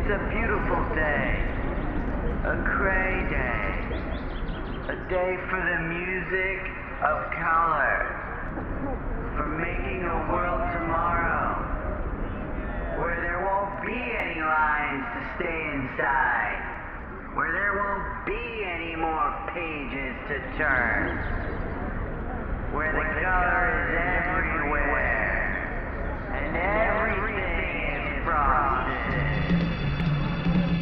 It's a beautiful day. A gray day. A day for the music of color. For making a world tomorrow where there won't be any lines to stay inside. Where there won't be any more pages to turn. Where the color is everywhere. And everything is frosted.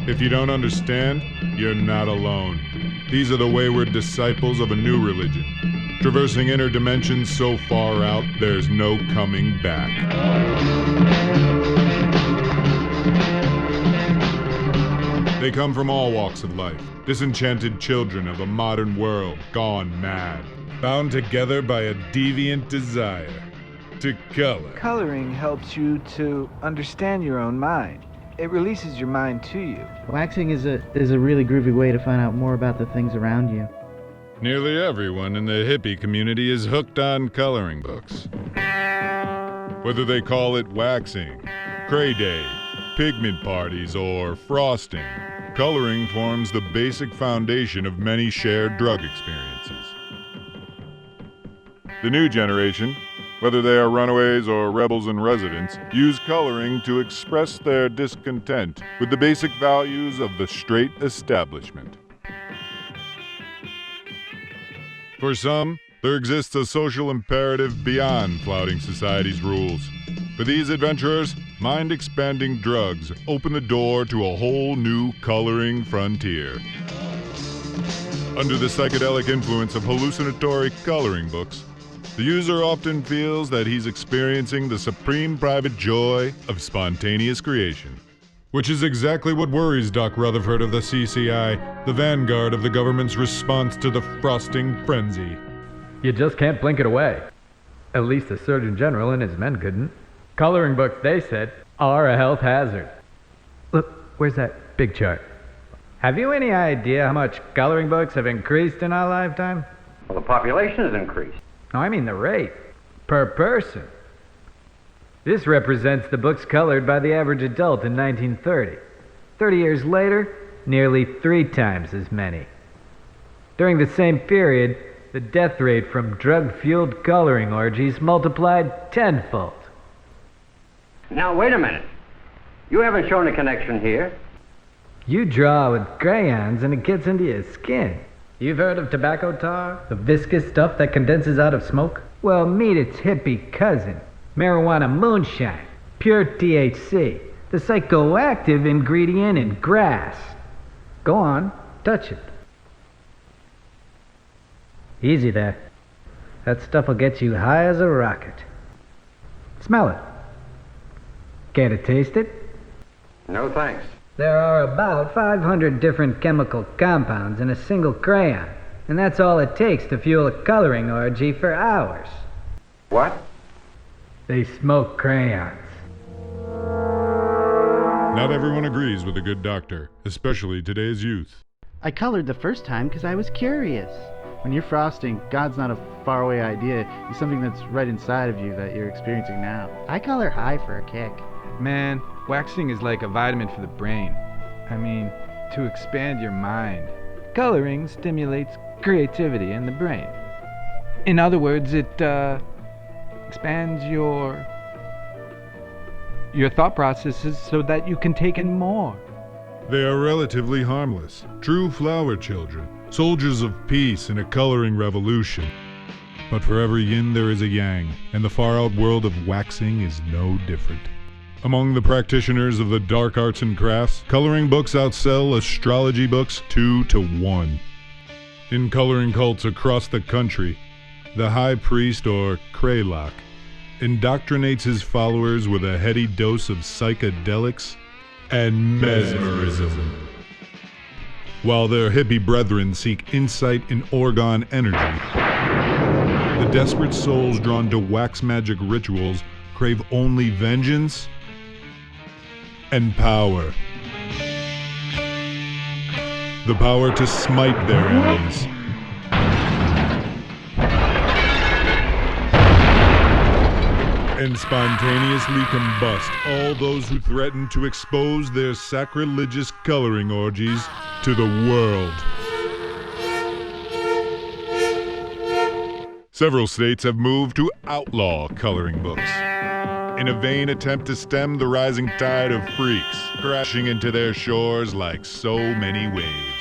If you don't understand, you're not alone. These are the wayward disciples of a new religion, traversing inner dimensions so far out, there's no coming back. They come from all walks of life, disenchanted children of a modern world gone mad, bound together by a deviant desire to color. Coloring helps you to understand your own mind. It releases your mind to you. Waxing is a really groovy way to find out more about the things around you. Nearly everyone in the hippie community is hooked on coloring books. Whether they call it waxing, cray day, pigment parties, or frosting, coloring forms the basic foundation of many shared drug experiences. The new generation, whether they are runaways or rebels in residence, use coloring to express their discontent with the basic values of the straight establishment. For some, there exists a social imperative beyond flouting society's rules. For these adventurers, mind-expanding drugs open the door to a whole new coloring frontier. Under the psychedelic influence of hallucinatory coloring books, the user often feels that he's experiencing the supreme private joy of spontaneous creation. Which is exactly what worries Doc Rutherford of the CCI, the vanguard of the government's response to the frosting frenzy. You just can't blink it away. At least the Surgeon General and his men couldn't. Coloring books, they said, are a health hazard. Look, where's that big chart? Have you any idea how much coloring books have increased in our lifetime? Well, the population has increased. No, I mean the rate. Per person. This represents the books colored by the average adult in 1930. 30 years later, nearly 3 times as many. During the same period, the death rate from drug-fueled coloring orgies multiplied tenfold. Now, wait a minute. You haven't shown a connection here. You draw with crayons and it gets into your skin. You've heard of tobacco tar? The viscous stuff that condenses out of smoke? Well, meet its hippie cousin. Marijuana moonshine. Pure THC. The psychoactive ingredient in grass. Go on, touch it. Easy there. That stuff will get you high as a rocket. Smell it. Care to taste it? No, thanks. There are about 500 different chemical compounds in a single crayon, and that's all it takes to fuel a coloring orgy for hours. What? They smoke crayons. Not everyone agrees with a good doctor, especially today's youth. I colored the first time because I was curious. When you're frosting, God's not a faraway idea. He's something that's right inside of you that you're experiencing now. I color high for a kick. Man, waxing is like a vitamin for the brain. I mean, to expand your mind. Coloring stimulates creativity in the brain. In other words, it expands your thought processes so that you can take in more. They are relatively harmless, true flower children, soldiers of peace in a coloring revolution. But for every yin there is a yang, and the far-out world of waxing is no different. Among the practitioners of the dark arts and crafts, coloring books outsell astrology books 2 to 1. In coloring cults across the country, the high priest, or Kraylock, indoctrinates his followers with a heady dose of psychedelics and mesmerism. While their hippie brethren seek insight in orgone energy, the desperate souls drawn to wax magic rituals crave only vengeance and power. The power to smite their enemies. and spontaneously combust all those who threaten to expose their sacrilegious coloring orgies to the world. Several states have moved to outlaw coloring books in a vain attempt to stem the rising tide of freaks crashing into their shores like so many waves.